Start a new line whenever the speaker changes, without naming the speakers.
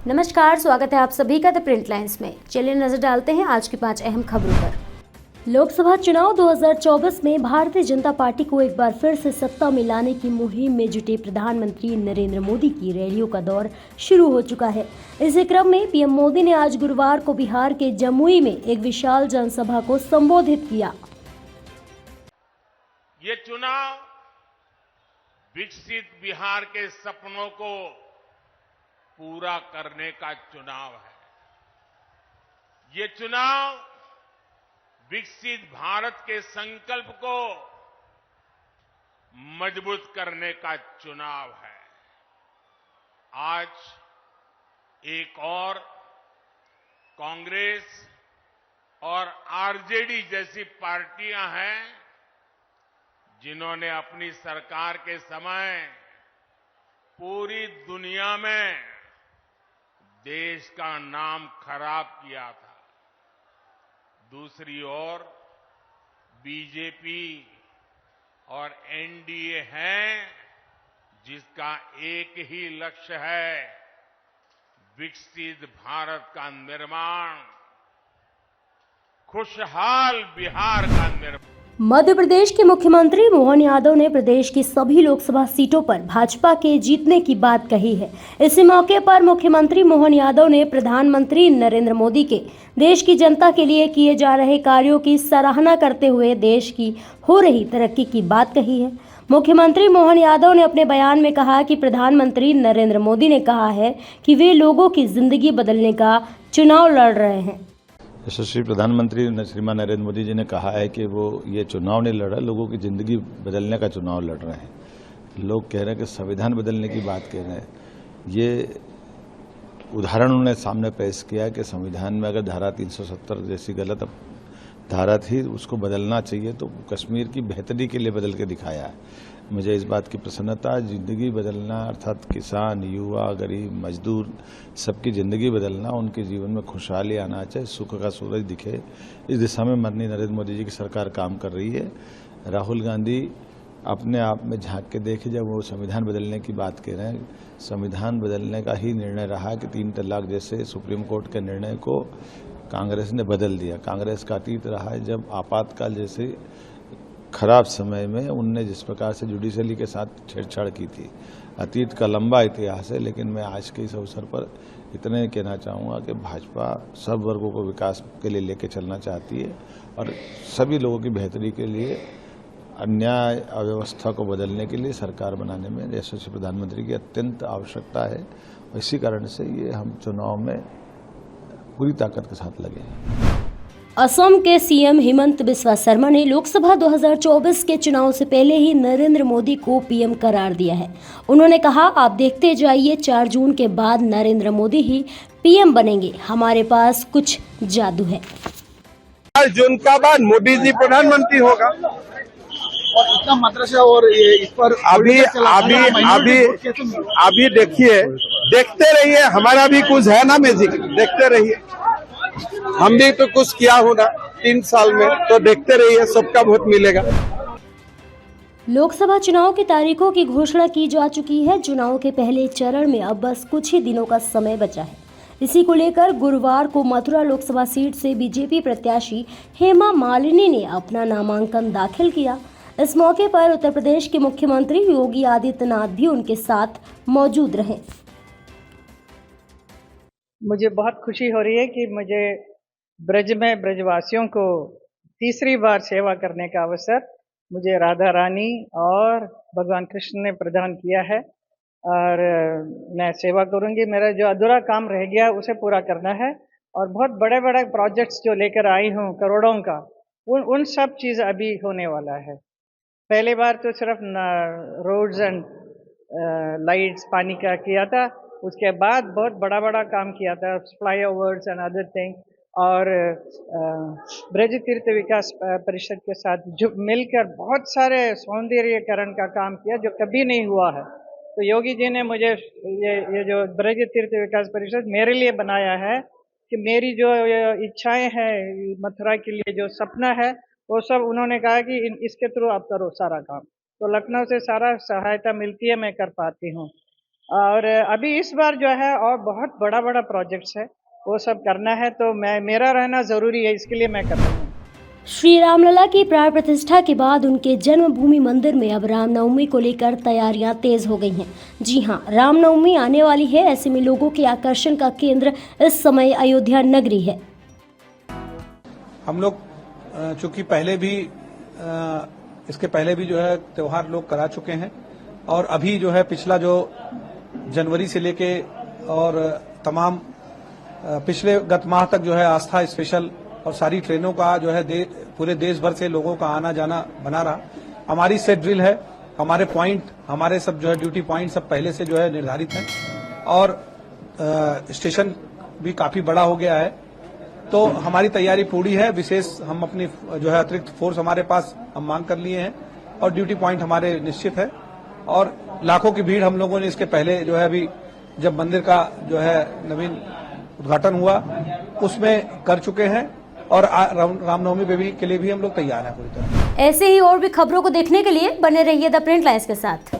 नमस्कार, स्वागत है आप सभी का द प्रिंट लाइन्स में। चलिए नजर डालते हैं आज की 5 अहम खबरों पर। लोकसभा चुनाव 2024 में भारतीय जनता पार्टी को एक बार फिर से सत्ता में लाने की मुहिम में जुटे प्रधानमंत्री नरेंद्र मोदी की रैलियों का दौर शुरू हो चुका है। इसी क्रम में पीएम मोदी ने आज गुरुवार को बिहार के जमुई में एक विशाल जनसभा को संबोधित किया।
ये चुनाव विकसित बिहार के सपनों को पूरा करने का चुनाव है। ये चुनाव विकसित भारत के संकल्प को मजबूत करने का चुनाव है। आज एक और कांग्रेस और आरजेडी जैसी पार्टियां हैं जिन्होंने अपनी सरकार के समय पूरी दुनिया में देश का नाम खराब किया था। दूसरी ओर बीजेपी और एनडीए है जिसका एक ही लक्ष्य है, विकसित भारत का निर्माण, खुशहाल बिहार का निर्माण।
मध्य प्रदेश के मुख्यमंत्री मोहन यादव ने प्रदेश की सभी लोकसभा सीटों पर भाजपा के जीतने की बात कही है। इसी मौके पर मुख्यमंत्री मोहन यादव ने प्रधानमंत्री नरेंद्र मोदी के देश की जनता के लिए किए जा रहे कार्यों की सराहना करते हुए देश की हो रही तरक्की की बात कही है। मुख्यमंत्री मोहन यादव ने अपने बयान में कहा कि प्रधानमंत्री नरेंद्र मोदी ने कहा है कि वे लोगों की जिंदगी बदलने का चुनाव लड़ रहे हैं।
यशस्वी प्रधानमंत्री श्रीमान नरेंद्र मोदी जी ने कहा है कि वो ये चुनाव नहीं लड़ रहे, लोगों की जिंदगी बदलने का चुनाव लड़ रहे हैं। लोग कह रहे हैं कि संविधान बदलने की बात कह रहे हैं। ये उदाहरण उन्होंने सामने पेश किया कि संविधान में अगर धारा 370 जैसी गलत धारा थी उसको बदलना चाहिए, तो कश्मीर की बेहतरी के लिए बदल के दिखाया है। मुझे इस बात की प्रसन्नता, जिंदगी बदलना अर्थात किसान, युवा, गरीब, मजदूर सबकी जिंदगी बदलना, उनके जीवन में खुशहाली आना चाहिए, सुख का सूरज दिखे, इस दिशा में माननीय नरेंद्र मोदी जी की सरकार काम कर रही है। राहुल गांधी अपने आप में झांक के देखे, जब वो संविधान बदलने की बात कह रहे हैं, संविधान बदलने का ही निर्णय रहा कि 3 तलाक जैसे सुप्रीम कोर्ट के निर्णय को कांग्रेस ने बदल दिया। कांग्रेस का अतीत रहा है जब आपातकाल जैसे खराब समय में उनने जिस प्रकार से जुडिशरी के साथ छेड़छाड़ की थी। अतीत का लंबा इतिहास है, लेकिन मैं आज के इस अवसर पर इतने कहना चाहूँगा कि भाजपा सब वर्गों को विकास के लिए लेकर चलना चाहती है और सभी लोगों की बेहतरी के लिए, अन्याय अव्यवस्था को बदलने के लिए सरकार बनाने में यशस्वी प्रधानमंत्री की अत्यंत आवश्यकता है। इसी कारण से ये हम चुनाव में पूरी ताकत के साथ लगे हैं।
असम के सीएम हिमंत बिस्वा शर्मा ने लोकसभा 2024 के चुनाव से पहले ही नरेंद्र मोदी को पीएम करार दिया है। उन्होंने कहा, आप देखते जाइए, 4 जून के बाद नरेंद्र मोदी ही पीएम बनेंगे। हमारे पास कुछ जादू है।
4 जून का बाद मोदी जी प्रधानमंत्री होगा।
और इतना मद्रसा और इस पर
अभी देखिए, देखते रहिए, हमारा भी कुछ है ना मैजिक, देखते रहिए। हम भी तो कुछ किया होगा 3 साल में, तो देखते रहिए, सबका वोट मिलेगा।
लोकसभा चुनाव की तारीखों की घोषणा की जा चुकी है। चुनाव के पहले चरण में अब बस कुछ ही दिनों का समय बचा है। इसी को लेकर गुरुवार को मथुरा लोकसभा सीट से बीजेपी प्रत्याशी हेमा मालिनी ने अपना नामांकन दाखिल किया। इस मौके पर उत्तर प्रदेश के मुख्यमंत्री योगी आदित्यनाथ भी उनके साथ मौजूद रहे।
मुझे बहुत खुशी हो रही है कि मुझे ब्रज में ब्रजवासियों को तीसरी बार सेवा करने का अवसर मुझे राधा रानी और भगवान कृष्ण ने प्रदान किया है और मैं सेवा करूंगी। मेरा जो अधूरा काम रह गया उसे पूरा करना है और बहुत बड़े बड़े प्रोजेक्ट्स जो लेकर आई हूँ करोड़ों का, उन सब चीज़ अभी होने वाला है। पहले बार तो सिर्फ रोड्स एंड लाइट्स पानी का किया था, उसके बाद बहुत बड़ा बड़ा काम किया था, fly overs and other thing. और ब्रज तीर्थ विकास परिषद के साथ जो मिलकर बहुत सारे सौंदर्यीकरण का काम किया जो कभी नहीं हुआ है। तो योगी जी ने मुझे ये जो ब्रज तीर्थ विकास परिषद मेरे लिए बनाया है कि मेरी जो इच्छाएं हैं मथुरा के लिए, जो सपना है, वो सब उन्होंने कहा कि इसके थ्रू आप करो सारा काम। तो लखनऊ से सारा सहायता मिलती है, मैं कर पाती हूँ। और अभी इस बार जो है और बहुत बड़ा बड़ा प्रोजेक्ट्स है, वो सब करना है, तो मेरा रहना ज़रूरी है, इसके लिए मैं कर रहा हूँ।
श्री रामलला की प्राण प्रतिष्ठा के बाद उनके जन्मभूमि मंदिर में अब रामनवमी को लेकर तैयारियां तेज हो गई हैं। जी हां, रामनवमी आने वाली है, ऐसे में लोगों के आकर्षण का केंद्र इस समय अयोध्या नगरी है।
हम लोग चूंकि पहले भी इसके पहले भी जो है त्योहार लोग करा चुके हैं, और अभी जो है पिछला जो जनवरी से लेके और तमाम पिछले गत माह तक जो है आस्था स्पेशल और सारी ट्रेनों का जो है पूरे देश भर से लोगों का आना जाना बना रहा। हमारी सेट ड्रिल है, हमारे पॉइंट, हमारे सब जो है ड्यूटी पॉइंट सब पहले से जो है निर्धारित हैं, और स्टेशन भी काफी बड़ा हो गया है, तो हमारी तैयारी पूरी है। विशेष हम अपनी जो है अतिरिक्त फोर्स हमारे पास हम मांग कर लिए हैं, और ड्यूटी पॉइंट हमारे निश्चित है, और लाखों की भीड़ हम लोगों ने इसके पहले जो है अभी जब मंदिर का जो है नवीन उद्घाटन हुआ उसमें कर चुके हैं, और रामनवमी बेबी के लिए भी हम लोग तैयार हैं पूरी तरह।
ऐसे ही और भी खबरों को देखने के लिए बने रहिए द प्रिंट लाइन्स के साथ।